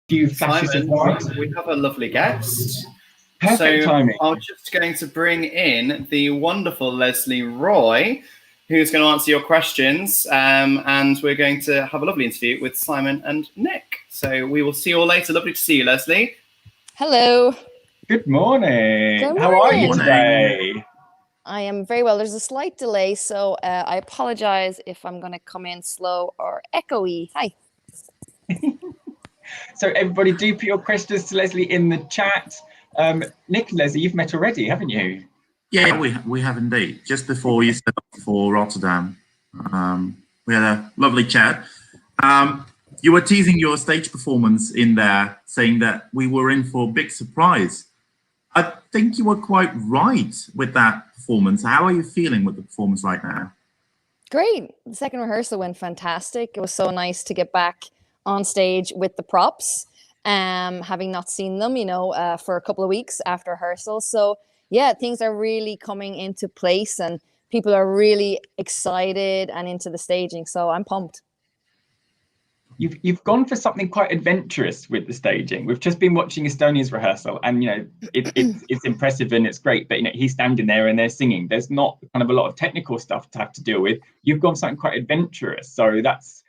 Few flashes of light. We have a lovely guest. Perfect timing. I'm just going to bring in the wonderful Lesley Roy, who's going to answer your questions, and we're going to have a lovely interview with Simon and Nick. So we will see you all later. Lovely to see you, Lesley. Hello. Good morning. Good morning. How are you today? I am very well. There's a slight delay, so I apologize if I'm going to come in slow or echoey. Hi. So everybody do put your questions to Lesley in the chat. Nick and Lesley, you've met already, haven't you? Yeah, we have indeed. Just before you set off for Rotterdam, we had a lovely chat. You were teasing your stage performance in there, saying that we were in for a big surprise. I think you were quite right with that performance. How are you feeling with the performance right now? Great. The second rehearsal went fantastic. It was so nice to get back on stage with the props, having not seen them, for a couple of weeks after rehearsal. So yeah, things are really coming into place and people are really excited and into the staging. So I'm pumped. You've gone for something quite adventurous with the staging. We've just been watching Estonia's rehearsal, and it's impressive and it's great. But he's standing there and they're singing. There's not kind of a lot of technical stuff to have to deal with. You've gone for something quite adventurous, so that's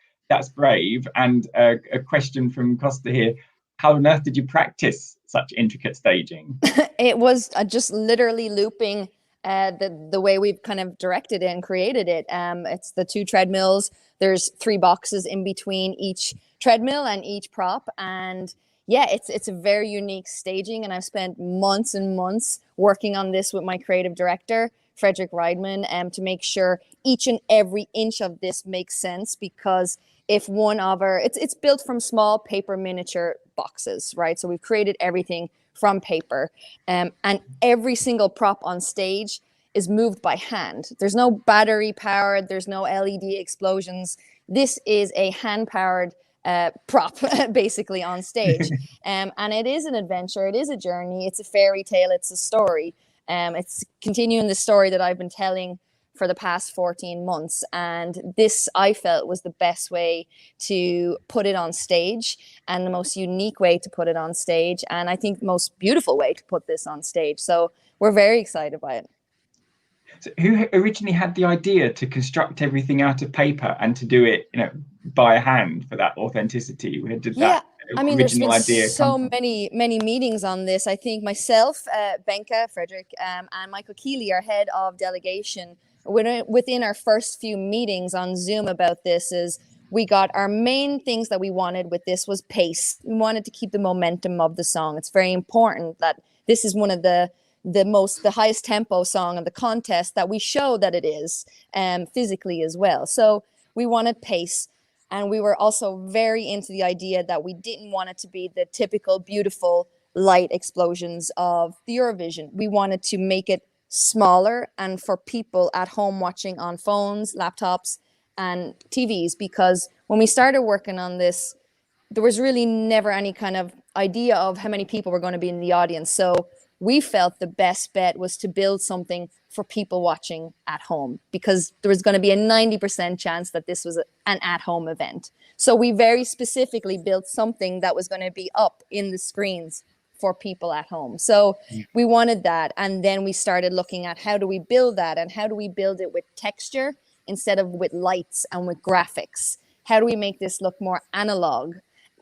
brave. And a question from Costa here: how on earth did you practice such intricate staging? It was just literally looping the way we've kind of directed it and created it. It's the 2 treadmills. There's 3 boxes in between each treadmill and each prop. And yeah, it's a very unique staging. And I've spent months and months working on this with my creative director, Frederick Reidman, to make sure each and every inch of this makes sense. Because if one of it's built from small paper miniature boxes, right? So we've created everything from paper, and every single prop on stage is moved by hand. There's no battery powered, there's no LED explosions. This is a hand powered prop basically on stage. And it is an adventure, it is a journey, it's a fairy tale, it's a story. It's continuing the story that I've been telling for the past 14 months. And this, I felt, was the best way to put it on stage and the most unique way to put it on stage. And I think the most beautiful way to put this on stage. So we're very excited by it. So who originally had the idea to construct everything out of paper and to do it, by hand for that authenticity? Where did that original idea so many meetings on this. I think myself, Benka, Frederick, and Michael Keeley, our head of delegation, within our first few meetings on Zoom about this, is we got our main things that we wanted with this was pace. We wanted to keep the momentum of the song. It's very important that this is one of the highest tempo song of the contest, that we show that it is, physically as well. So we wanted pace. And we were also very into the idea that we didn't want it to be the typical beautiful light explosions of the Eurovision. We wanted to make it smaller and for people at home watching on phones, laptops, and TVs. Because when we started working on this, there was really never any kind of idea of how many people were going to be in the audience. So we felt the best bet was to build something for people watching at home, because there was going to be a 90% chance that this was an at-home event. So we very specifically built something that was going to be up in the screens for people at home. So we wanted that. And then we started looking at how do we build that, and how do we build it with texture instead of with lights and with graphics? How do we make this look more analog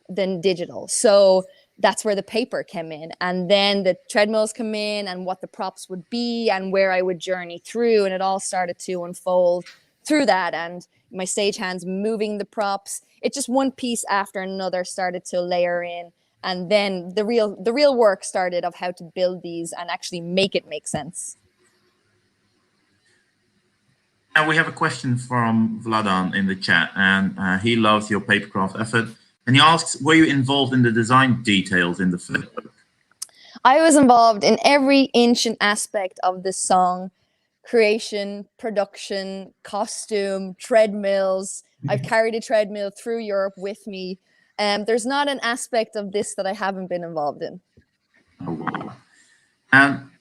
than digital? So that's where the paper came in, and then the treadmills come in, and what the props would be and where I would journey through. And it all started to unfold through that, and my stagehands moving the props. It just one piece after another started to layer in. And then the real work started of how to build these and actually make it make sense. Now we have a question from Vladan in the chat, and he loves your papercraft effort. And he asks, were you involved in the design details in the flipbook? I was involved in every inch and aspect of the song: creation, production, costume, treadmills. I've carried a treadmill through Europe with me. There's not an aspect of this that I haven't been involved in. Oh, wow. And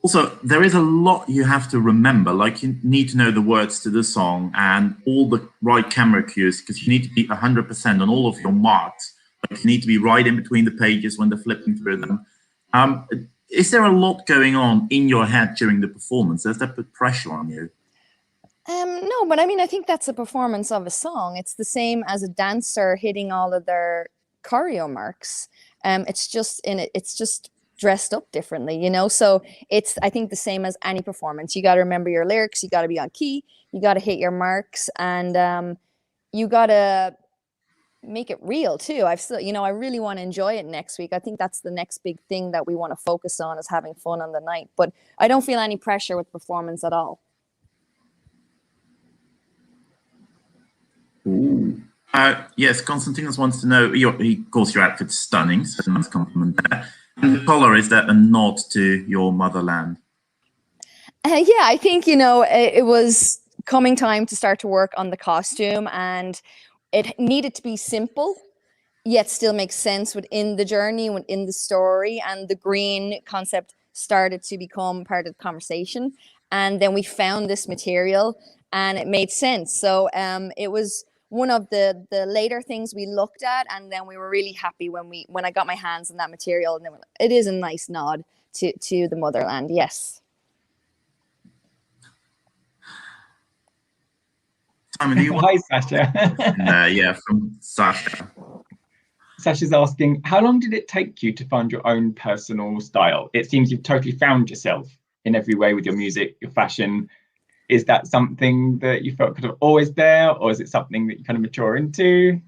Also, there is a lot you have to remember, like you need to know the words to the song and all the right camera cues, because you need to be 100% on all of your marks. Like you need to be right in between the pages when they're flipping through them. Is there a lot going on in your head during the performance? Does that put pressure on you? No, but I mean, I think that's a performance of a song. It's the same as a dancer hitting all of their choreo marks. It's just dressed up differently, you know? So it's, I think, the same as any performance. You got to remember your lyrics, you got to be on key, you got to hit your marks, and you got to make it real too. I really want to enjoy it next week. I think that's the next big thing that we want to focus on, is having fun on the night. But I don't feel any pressure with performance at all. Ooh. Yes, Konstantinos wants to know, of course, your outfit's stunning, so nice compliment there. And the color, is that a nod to your motherland? Yeah, I think, it was coming time to start to work on the costume, and it needed to be simple, yet still make sense within the journey, within the story, and the green concept started to become part of the conversation. And then we found this material, and it made sense. So it was one of the later things we looked at, and then we were really happy when I got my hands on that material, and then it is a nice nod to the motherland. Yes. Simon, do you Hi, Sasha. yeah, from Sasha. Sasha's asking, how long did it take you to find your own personal style? It seems you've totally found yourself in every way with your music, your fashion. Is that something that you felt kind of always there, or is it something that you kind of mature into?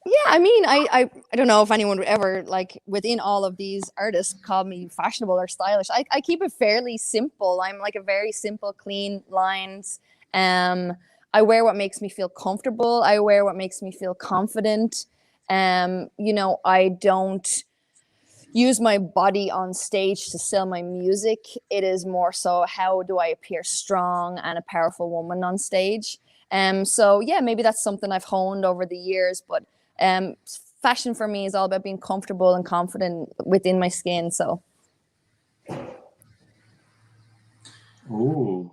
Yeah, I mean, I don't know if anyone would ever, like, within all of these artists, call me fashionable or stylish. I keep it fairly simple. I'm like a very simple, clean lines. I wear what makes me feel comfortable. I wear what makes me feel confident. I don't use my body on stage to sell my music. It is more so, how do I appear strong and a powerful woman on stage? So yeah, maybe that's something I've honed over the years, but fashion for me is all about being comfortable and confident within my skin. So. Ooh.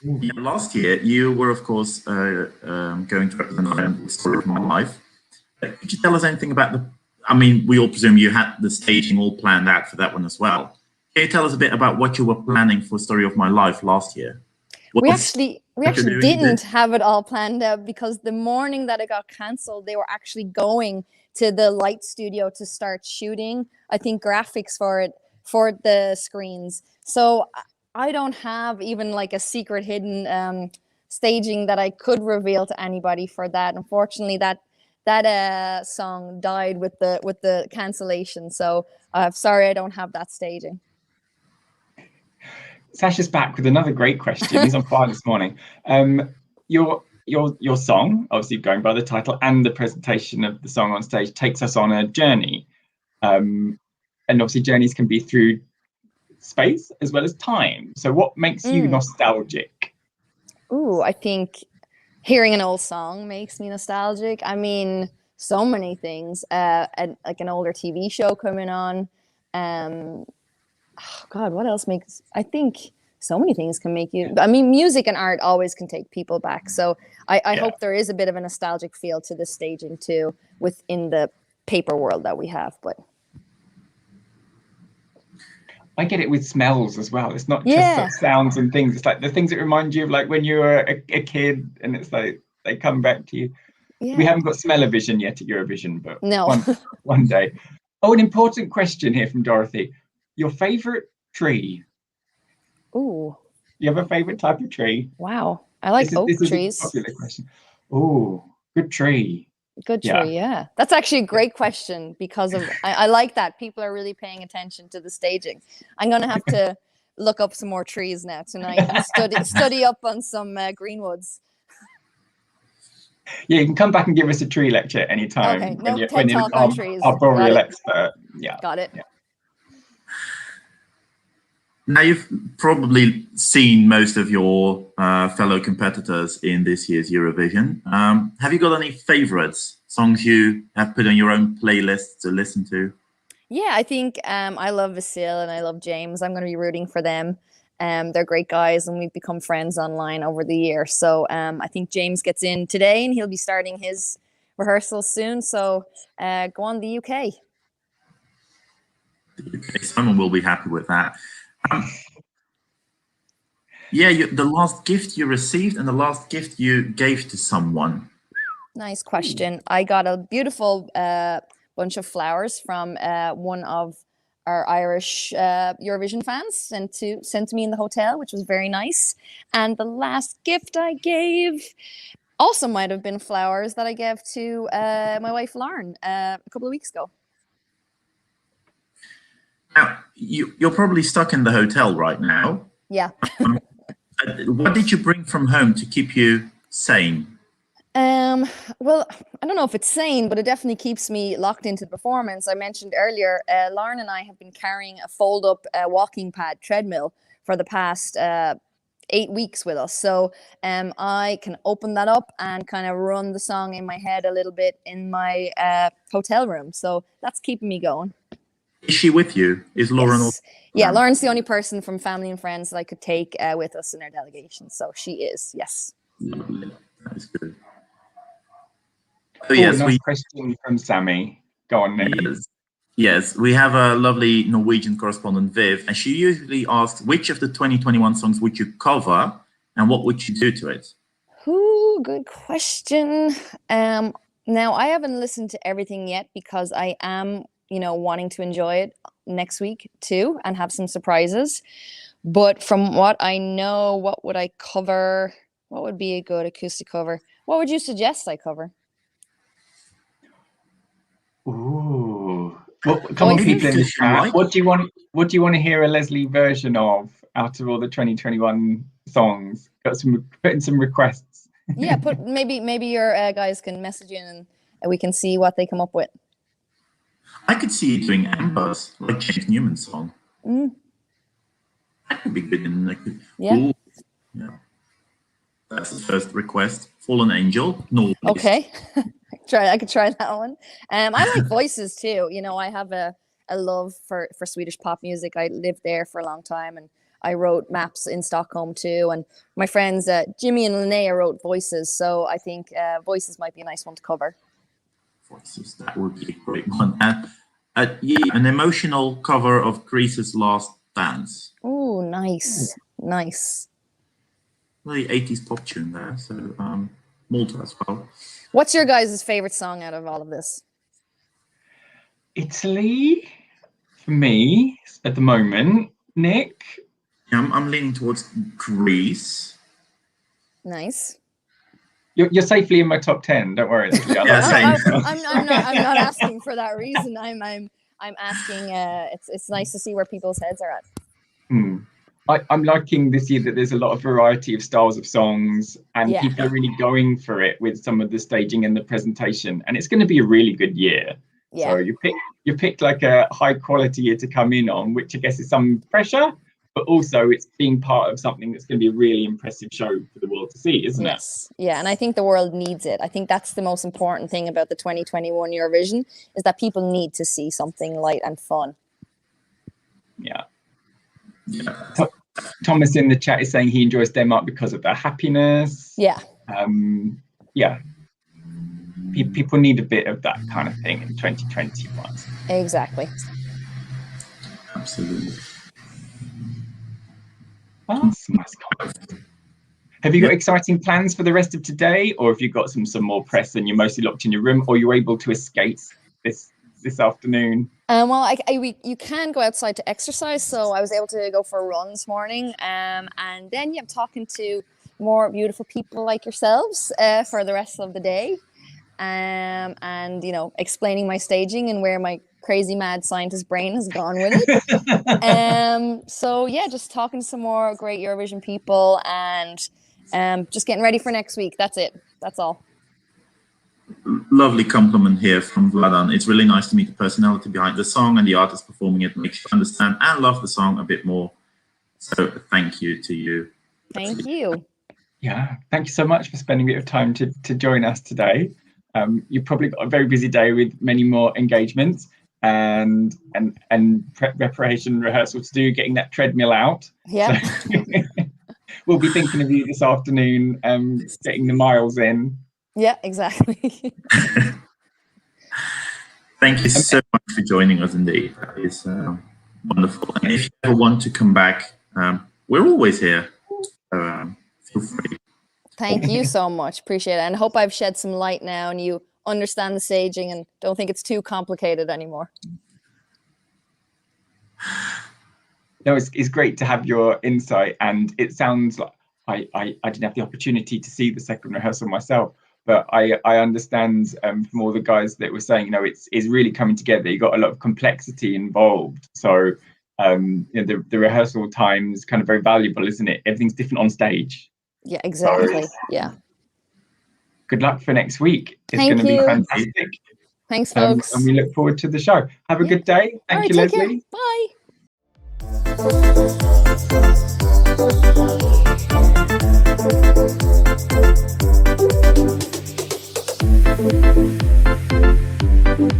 Yeah, last year, you were, of course, going to represent the story of my life. Could you tell us anything about we all presume you had the staging all planned out for that one as well. Can you tell us a bit about what you were planning for Story of My Life last year? We actually didn't have it all planned out, because the morning that it got cancelled, they were actually going to the light studio to start shooting, I think, graphics for the screens. So I don't have even like a secret hidden staging that I could reveal to anybody for that. Unfortunately, that song died with the cancellation. So sorry, I don't have that staging. Sasha's back with another great question. He's on fire this morning. Your song, obviously going by the title, and the presentation of the song on stage takes us on a journey. And obviously journeys can be through space as well as time. So what makes you nostalgic? Ooh, I think hearing an old song makes me nostalgic. I mean, so many things. Like an older TV show coming on. Oh God, what else makes? I think so many things can make you. I mean, music and art always can take people back. So I hope there is a bit of a nostalgic feel to the staging too, within the paper world that we have. But I get it with smells as well. It's not just sort of sounds and things. It's like the things that remind you of like when you were a kid, and it's like they come back to you. Yeah. We haven't got smell-o-vision yet at Eurovision, but no. one day. Oh, an important question here from Dorothy. Your favorite tree? Ooh. You have a favorite type of tree? Wow. I like oak trees. Is a popular question. Ooh, good tree. Good tree, yeah. That's actually a great question, because of I like that people are really paying attention to the staging. I'm gonna have to look up some more trees now tonight and study up on some greenwoods. Yeah, you can come back and give us a tree lecture anytime. Okay, when you're on trees. Arboreal expert. Yeah. Got it. Yeah. Now, you've probably seen most of your fellow competitors in this year's Eurovision. Have you got any favorites, songs you have put on your own playlist to listen to? Yeah, I think I love Vasil and I love James. I'm going to be rooting for them. They're great guys, and we've become friends online over the year. So I think James gets in today, and he'll be starting his rehearsals soon. So go on, the UK. Okay, someone will be happy with that. Yeah, the last gift you received and the last gift you gave to someone. Nice question. I got a beautiful bunch of flowers from one of our Irish Eurovision fans sent to me in the hotel, which was very nice. And the last gift I gave also might have been flowers that I gave to my wife Lauren a couple of weeks ago. Now, you're probably stuck in the hotel right now. Yeah. What did you bring from home to keep you sane? Well, I don't know if it's sane, but it definitely keeps me locked into the performance. I mentioned earlier, Lauren and I have been carrying a fold-up walking pad treadmill for the past 8 weeks with us. So I can open that up and kind of run the song in my head a little bit in my hotel room. So that's keeping me going. Is she with you? Is Lauren? Yes. Yeah, Lauren's the only person from family and friends that I could take with us in our delegation. So she is, yes. Lovely. That is good. So yes, nice question from Sammy. Go on, Nick. Yes, we have a lovely Norwegian correspondent, Viv, and she usually asks, which of the 2021 songs would you cover and what would you do to it? Ooh, good question. Now, I haven't listened to everything yet because I am, wanting to enjoy it next week too and have some surprises. But from what I know, what would I cover? What would be a good acoustic cover? What would you suggest I cover? Ooh. Well, come on, people in the chat. What do you want to hear a Lesley version of out of all the 2021 songs? Put in some requests. Yeah, maybe your guys can message in and we can see what they come up with. I could see you doing Amber's, like James Newman's song. That could be good. Yeah. Ooh. Yeah. That's the first request. Fallen Angel. No. Okay. I could try that one. I like voices too. I have a love for Swedish pop music. I lived there for a long time, and I wrote maps in Stockholm too. And my friends Jimmy and Linnea wrote voices, so I think voices might be a nice one to cover. Voices, that would be a great one. An emotional cover of Greece's Last Dance. Oh, nice. Really 80s pop tune there. So Malta as well. What's your guys' favorite song out of all of this? Italy, for me, at the moment. Nick? Yeah, I'm leaning towards Greece. Nice. You're safely in my top 10. Don't worry. I'm not asking for that reason. I'm asking. It's nice to see where people's heads are at. I'm liking this year that there's a lot of variety of styles of songs, and people are really going for it with some of the staging and the presentation, and it's going to be a really good year. So you picked like a high quality year to come in on, which I guess is some pressure, but also it's being part of something that's going to be a really impressive show for the world to see, isn't it? Yes. Yeah, and I think the world needs it. I think that's the most important thing about the 2021 Eurovision, is that people need to see something light and fun. Yeah. Thomas in the chat is saying he enjoys Denmark because of their happiness. Yeah. People need a bit of that kind of thing in 2021. Exactly. Absolutely. Awesome. Have you got exciting plans for the rest of today, or have you got some more press and you're mostly locked in your room, or you're able to escape this afternoon? Well, you can go outside to exercise, so I was able to go for a run this morning, and then I'm talking to more beautiful people like yourselves for the rest of the day, and explaining my staging and where my crazy mad scientist brain has gone with it. So yeah, just talking to some more great Eurovision people and just getting ready for next week. That's it. That's all. Lovely compliment here from Vladan. It's really nice to meet the personality behind the song and the artist performing it, makes you understand and love the song a bit more. So thank you to you. Thank you. Yeah, thank you so much for spending a bit of time to join us today. You've probably got a very busy day with many more engagements. and preparation rehearsal to do, getting that treadmill out. Yeah. So we'll be thinking of you this afternoon, getting the miles in. Yeah, exactly. Thank you so much for joining us indeed. That is wonderful. And if you ever want to come back, we're always here. So feel free. Thank you so much. Appreciate it. And hope I've shed some light now and you understand the staging and don't think it's too complicated anymore. No, it's great to have your insight, and it sounds like I didn't have the opportunity to see the second rehearsal myself, but I understand from all the guys that were saying, you know, it's really coming together. You got a lot of complexity involved, so you know, the rehearsal time is kind of very valuable, isn't it? Everything's different on stage. Yeah, exactly. Yeah. Good luck for next week. It's Thank going to you. be fantastic. Thanks, folks. And we look forward to the show. Have a good day. Thank you, take Lesley. Care.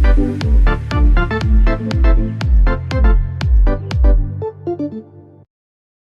Bye.